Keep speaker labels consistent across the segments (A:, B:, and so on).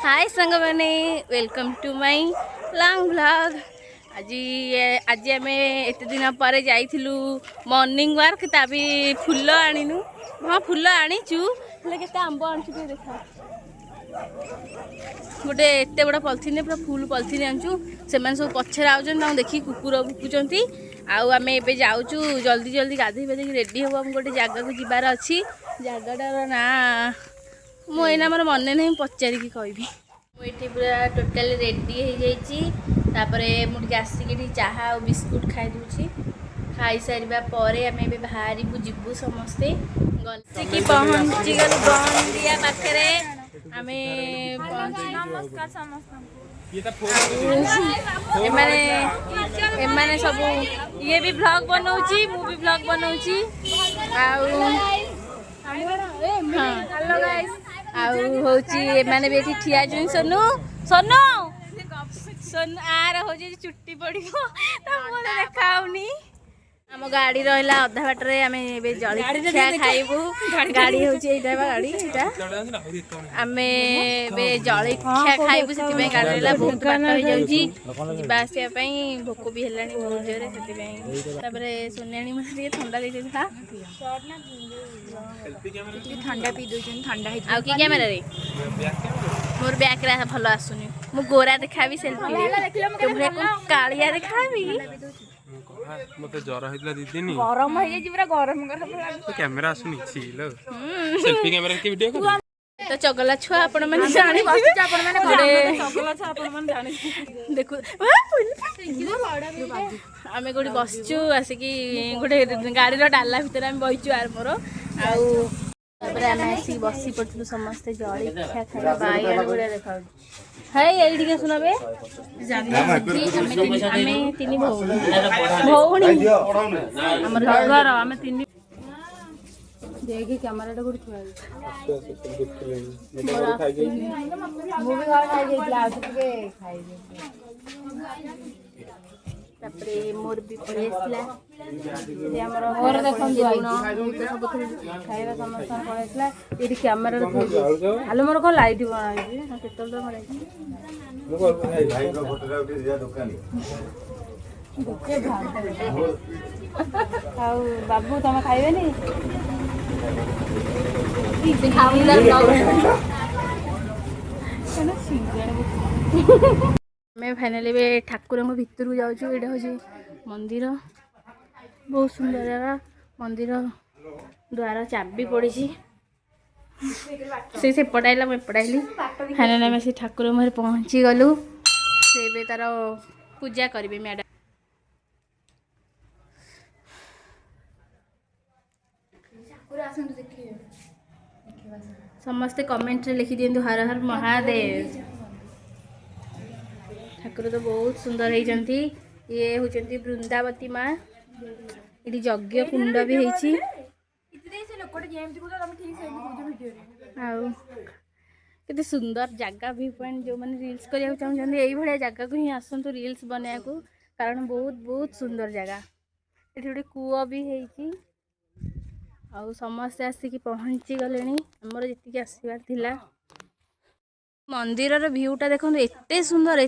A: हाय संग मैंने welcome to my long vlog. आज आम एत दिन पर जाइलु मॉर्निंग वर्क ताबी फूल आनीनु। हाँ फूल आनीचु के आंब आनी देखा गोटे एत बड़ा पॉलिथिन पूरा फुल पॉलिथिन आनचु से सब पछे आउन देखी कुकुर भुकुंट आम ए जाऊँ जल्दी जल्दी गाधे पाधे रेडी हम आम गोटे जगह को जबार अच्छी जगटार ना मुझे मोर मन नहीं पचारिकी कहबी मुझे पूरा टोटाल रेडी हो जापर मुझे आसिक चाहा और बिस्कुट खाई दूची खाई सारा पर आम ए बाहर जीवु समस्ते गलती पहुँची गलु बंदिया पाखे आम एमाने सब ये भी ब्लॉग बनाऊची मु भी ब्लॉग बनाऊची हेलो गाइस आने भी ये ठिया सोनू सोनू सोनू आर हो चुट्टी पड़ देखाऊनी आम गाड़ी रहा अधा बाटे आम जलखिया खाइबू गाड़ी हूँ गाड़ी आम जलखिया खाइबू से गाड़ी रहा बहुत बाट हो जावाई भोक भी है बहुत जोर से सोनियाणी मत थंडा दे ठंडा पी दे ठंडा कि कैमेरा मोर बैक भल आसुनी मु गोरा देखा सेल्फी कालिया देखा
B: मते ज्वर होइतला दीदी
A: गरम हो जाई पूरा गरम
B: तो कैमरा आसुनी छिलो सेल्फी कैमरा के वीडियो कर
A: तो चगला छुआ आपण माने जानि बसिच आपण माने चगला छुआ आपण माने जानि देखु आमे गोडी बसचु आसिकी गोटे गाड़ी रो डाला भीतर आमे बहिचु आर मोर आउ तापर आमे आसी बसी पड़थु समस्त जळी खा खाइ बाई गोडे देखाउ है एडी के सुनबे आमे तीन भौणी हमर घर आमे तीन देखी कैमरा टा गुड थुआ मु भी घर खाइ गेला आ के खाइ तापरे मोर भी पड़ेसला जे हमर घर देखन सब खाइबा समस्त पड़ेसला एडी कैमरा टा थुआ हालो मोर को लाइट बनाई केतल तो मरे
C: मु को भाई रो फोटो रा उठे जा दुकान
A: दुखे भाव बाबू तुम खाइबे नी फाइनाली ठाकुर भितर को जाऊँ यहाँ हूँ मंदिर बहुत सुंदर जगह मंदिर द्वार चाबी पड़ी से पट आइला मुझे पट आइली फाइनाली आम से ठाकुर मुझे पहुँची गलु से तार पूजा करेंगे मैडम समस्ते कमेंट रे लिखि दियंतु हर हर महादेव ठाकुर तो बहुत सुंदर होती ये होती वृंदावती माँ ये यज्ञ कुंड भी होती केते सुंदर जगह भी पॉइंट जो मैंने रील्स करने चाहते यही भाया जगह को ही आसतु रील्स बनया को कारण बहुत बहुत सुंदर जगह ये गोटे कूଅ भी है आउ समस्ते आसिक पहुँची गले आमर जी आसबार थिला मंदिर भ्यूटा देखो एते सुंदर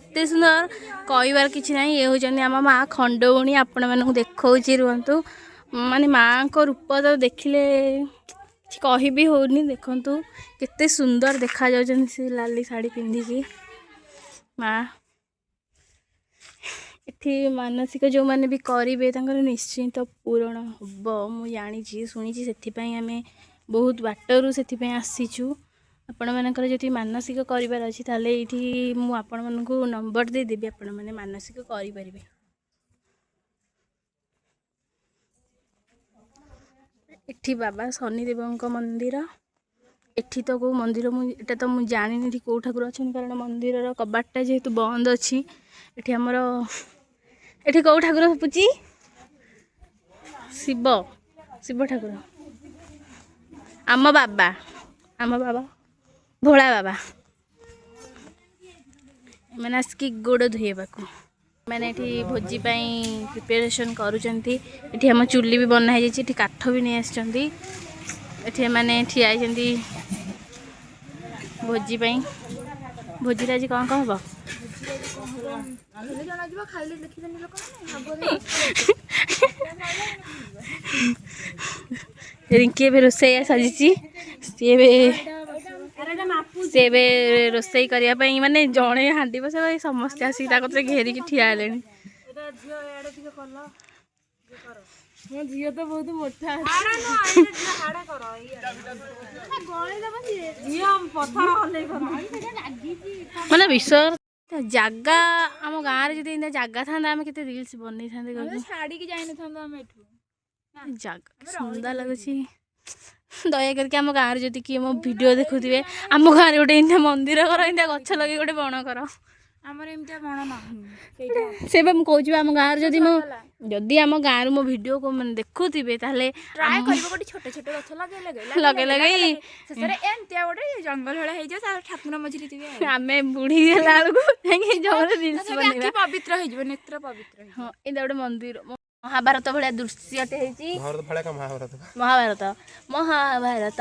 A: कहबार कि ना ये होती आम माँ खंडौणी आपण मानक देखा रुहतु माने माँ को रूप तो देखिले कही भी होनी देखु केते सुंदर देखा से लाली शाढ़ी पिंधिकी माँ एठी मानसिक जो मैंने भी करेंगे निश्चिंत पूरण हम मुझे जानी शुणी से आम बहुत बाटरू से आसीचु आपण मानकर जो मानसिक करार अच्छी ताले ये आपण मानक नंबर देदेवी आपण मैंने मानसिक करें एठी बाबा शनिदेव मंदिर एठी तो कौ मंदिर मुझे तो मुझे जानी कौ ठाकुर अच्छे कारण मंदिर कबाटा जेहेतु बंद अच्छी एठी हमर एठी कौ ठाकुर पूजी शिव शिव ठाकुर आम बाबा भोला बाबा मैंने आसिक गोड़ धोइबा मैंने ये भोजी प्रिपेरेसन करुँच आम चुली भी बनाई जाइए काठ भी नहीं आसमें ठिया भोजी ଭୋଜିରେ ଆଜି କ'ଣ କ'ଣ ହବ? ରିଙ୍କି ଏବେ ରୋଷେଇ ସାଜିଛି। ସିଏ ଏବେ ରୋଷେଇ କରିବା ପାଇଁ ମାନେ ଜଣେ ହାଣ୍ଡି ବସେଇ ସମସ୍ତେ ଆସିକି ତା କତିରେ ଘେରିକି ଠିଆ ହେଲେଣି। ମୋ ଝିଅ ତ ବହୁତ ମୋଟା ମାନେ ବିଶ୍ୱ ଜାଗା ଆମ ଗାଁରେ ଯଦି ଏମିତି ଜାଗା ଥାନ୍ତା ଆମେ କେତେ ରିଲ୍ସ ବନେଇଥାନ୍ତେ ଛାଡ଼ିକି ଯାଇନଥାନ୍ତେ ଆମେ ଏଠୁ। ଜାଗା ସୁନ୍ଦର ଲାଗୁଛି। ଦୟା କରିକି ଆମ ଗାଁରେ ଯଦି କିଏ ମୋ ଭିଡ଼ିଓ ଦେଖୁଥିବେ ଆମ ଗାଁରେ ଗୋଟେ ଏମିତିଆ ମନ୍ଦିର କର, ଏମିତିଆ ଗଛ ଲଗେଇ ଗୋଟେ ବଣ କର। ଆମର ଏମିତିଆ ବଣ ନାହିଁ। ସେବେ ମୁଁ କହୁଛି ଆମ ଗାଁରେ ଯଦି ଆମ ଗାଁରୁ ମୋ ଭିଡ଼ିଓ ମାନେ ଦେଖୁଥିବେ ତାହେଲେ ଗୋଟେ ଛୋଟ ଛୋଟ ଗଛ ଲଗେଇ ଜଙ୍ଗଲ ଭଳିଆ ହେଇଯିବ ଠାକୁର ମଝିରେ ଥିବେ। ଆମେ ବୁଢୀ ହେଲା ବେଳକୁ ପବିତ୍ର ହେଇଯିବ, ନେତ୍ର ପବିତ୍ର। ହଁ ଏଇଟା ଗୋଟେ ମନ୍ଦିର ମହାଭାରତ ଭଳିଆ ଦୃଶ୍ୟଟେ ହେଇଛି। ମହାଭାରତ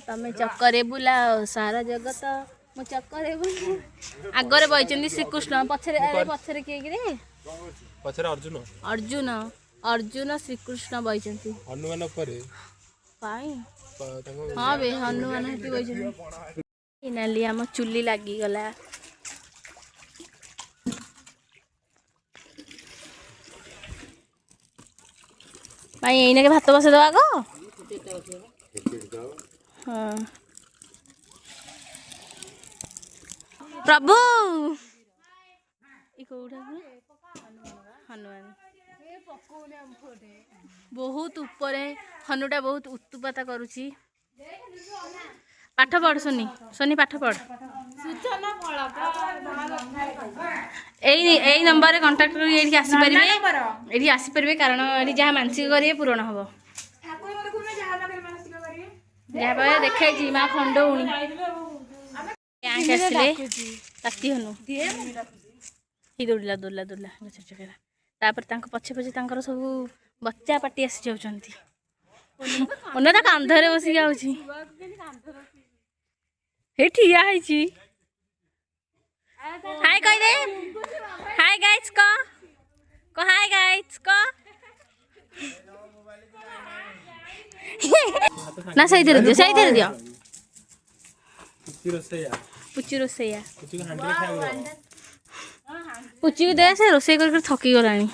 A: ତମେ ଚକରେ ବୁଲାଅ ସାରା ଜଗତ, ମୁଁ ଚକରେ ବୁଲା। ଆଗରେ ବଇଛନ୍ତି ଶ୍ରୀକୃଷ୍ଣ, ପଛରେ କିଏ କିରେ? ପଛରେ ଅର୍ଜୁନ ଶ୍ରୀକୃଷ୍ଣ ବଇଛନ୍ତି। ହନୁମାନ ଉପରେ ହଁ ବେ ହନୁମାନ ହେଠି ବଇଛନ୍ତି। ନାଲି ଆମ ଚୁଲି ଲାଗିଗଲା। ଭାଇ ଏଇନାକେ ଭାତ ବସେଇଦବା ଆଗ। ହଁ ପ୍ରଭୁ ହନୁମାନ ବହୁତ ଉପରେ। ହନୁଟା ବହୁତ ଉତ୍ପାତ କରୁଛି। ପାଠ ପଢ ସୋନି ପାଠ ପଢ। ଏଇ ନମ୍ବରରେ କଣ୍ଟାକ୍ଟ କରି ଏଇଠି ଆସିପାରିବେ କାରଣ ଏଠି ଯାହା ମାନସିକ କରିବେ ପୂରଣ ହବ। ଯାହା ଦେଖେଇଛି ମା ଖଣ୍ଡଉଣୀ ଆସିଲେ ତାତି ହନୁ ଦୌଡ଼ିଲା। ତାପରେ ତାଙ୍କ ପଛେ ତାଙ୍କର ସବୁ ବଚ୍ଚା ପାଟି ଆସି ଯାଉଛନ୍ତି। ତା କାନ୍ଧରେ ବସିକି ଆଉଛି। ହେଇ ଠିଆ ହେଇଛି। ହାଇ କହିଦେ। ହାଇ ଗାଇସ୍ କ ହାଇ ଗାଇସ୍ କ। ନା ସେଇଥିରେ ଦିଅ। ପୁଚି ରୋଷେଇଆ ପୁଚିକୁ ଦେ, ସେ ରୋଷେଇ କରି ଥକି ଗଲାଣି।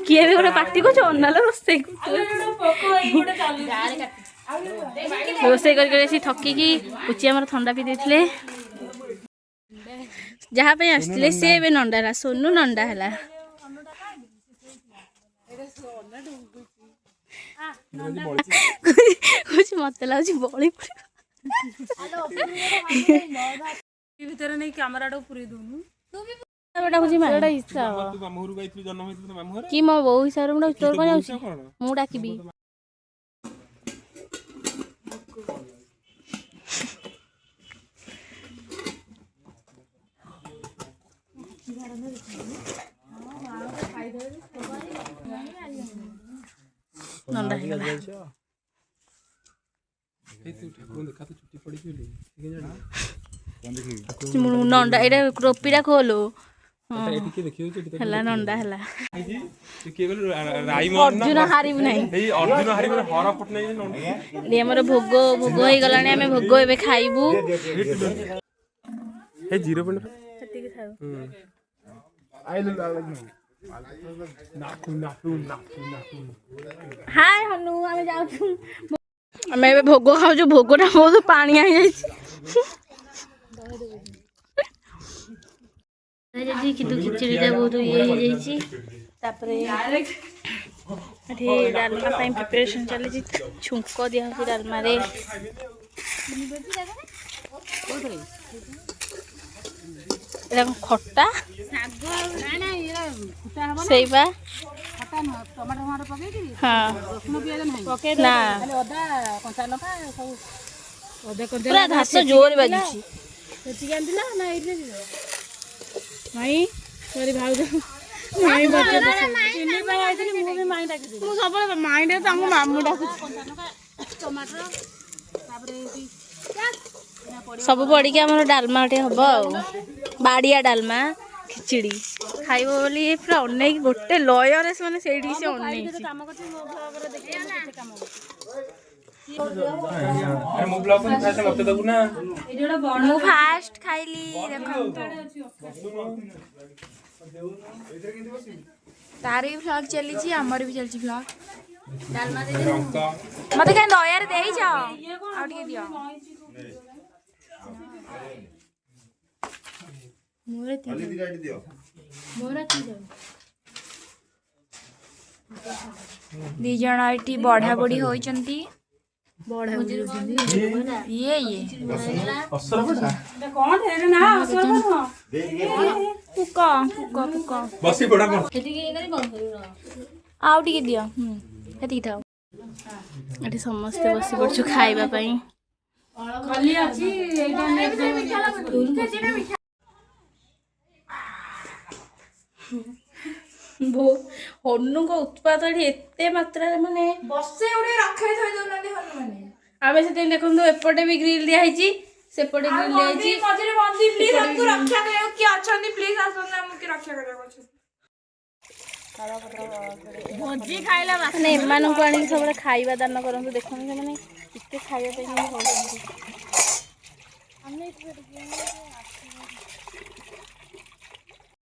A: କିଏ ବି ଗୋଟେ ପାଟି କରୁଛି ଅନାଲ ରୋଷେଇ କରି ଆସି ଥକିକି। ପୁଚି ଆମର ଥଣ୍ଡା ପିଇ ଦେଇଥିଲେ। ଯାହା ପାଇଁ ଆସିଥିଲେ ସିଏ ଏବେ ନଣ୍ଡା ହେଲା। ସୋନୁ ନଣ୍ଡା ହେଲା। ମତେ ଲାଗୁଛି ବଳି ଭିତରେ ନେଇ କ୍ୟାମେରାଟାକୁ ପୁରେଇ ଦଉନୁ। କି ମୋ ବୋଉ ହିସାବରେ ମୁଁ ତୋର କଣ ଯାଉଛି? ମୁଁ ଡାକିବି। ନଣ୍ଡା ହେଇଗଲା। ନଣ୍ଡା ଏଇଟା ଟୋପିଟା ଖୋଲ। ହେଲା ନଣ୍ଡା ହେଲା। ଅର୍ଜୁନ ହାରିବୁ ନାହିଁ। ଆମର ଭୋଗ ହେଇଗଲାଣି। ଆମେ ଭୋଗ ଏବେ ଖାଇବୁ। ହାय ହନୁ ଆମେ ଯାଉଛୁ। ଆମେ ଏବେ ଭୋଗ ଖାଉଛୁ। ଭୋଗଟା ବହୁତ ପାଣିଆ ହେଇଯାଇଛି। କିନ୍ତୁ ଖିଚୁଡ଼ିଟା ବହୁତ ଇଏ ହେଇଯାଇଛି। ତାପରେ ଏଠି ଡାଲମା ପାଇଁ ପ୍ରିପାରେସନ୍ ଚାଲିଛି। ଛୁଙ୍କ ଦିଆହେଉଛି ଡାଲମାରେ। ଏଇଟା ଖଟା ସେଇପା ପୁରା ଘାସ ଜୋରେ ବାଜୁଛି। ମୁଁ ସବୁବେଳେ ମାଇଁ ଡାକୁଛି। ତାଙ୍କ ମାମୁଁ ଡାକୁଛି। ଟମାଟର ତାପରେ सब पड़ी आम डालमा टे हम बाड़िया डालमा खिचड़ी खाइब बोली पूरा अनेक गोटे लयर से मैंने से अनेक फास्ट खाइली तार भी फ्लॉग चली आमर भी चलती फ्लॉग मत कहीं दयार दे जाओ दियो दी जन ये बढ़ा बढ़ी होती ये आउ टे दियो हेती था ये समस्ते बस पड़छु खाइबा पई हनु को उत्पाद एते मात्रा माने बसे उडे रखे थई दोनाली हनु माने आमे से देखो एपटे भी ग्रिल दिया है सेपटे ग्रिल दिया है मझरे बंदी प्लीज हमको रक्षा करियो कि अछंदी प्लीज आसोना हमके रक्षा करियो भोजी खाइला माने एमान को आनी सब खाइबा दान करंतु देखो से माने इते खाइबा पे नहीं होउछंती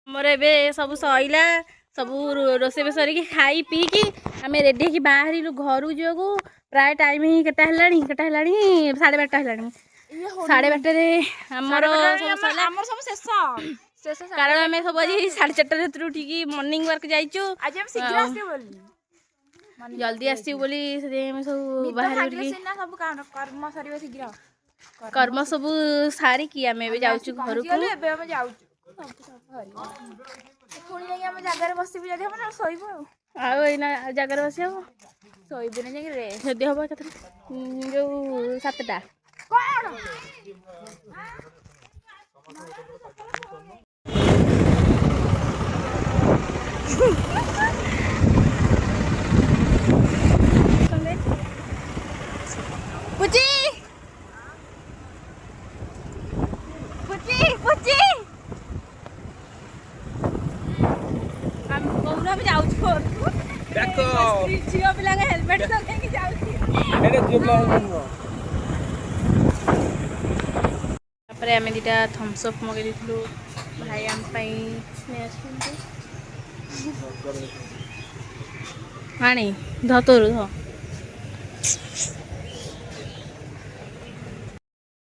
A: हमर एबे सब सइला सब रोसे सर खाई पी कि आम रेडी कि बाहर घर जाऊ प्राय टाइम ही केटा है 12:30 है 12:30 कारण आम सब आज 4:30 उठिकी मॉर्निंग वर्क जाइचु जल्दी आसू बोली सब बाहर कर्म सब सारिकी आम जाऊँ घर को पुणी जाइए आम जगार बसबू जब हम शोबू आईना जगार बस शोबू ना जदि हम जो 7टा पुची पुची पुची झील पिला हेलमेट लगे आम दीटा थम्सअप मगे भाई आम पानी धतोर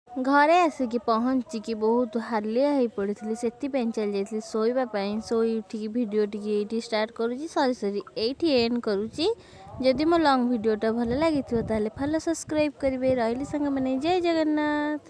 A: घरे आसिकी पहुँचिकी बहुत हालिया हो पड़ी से चल जाइए शोवाई शोई उठिकी भिडियो टी स्टार्ट करुँची सरी ये एंड करुँची जदि मो लॉन्ग वीडियोटा भल लगी ताले फॉलो सब्सक्राइब करेंगे रही सांग मैंने जय जगन्नाथ।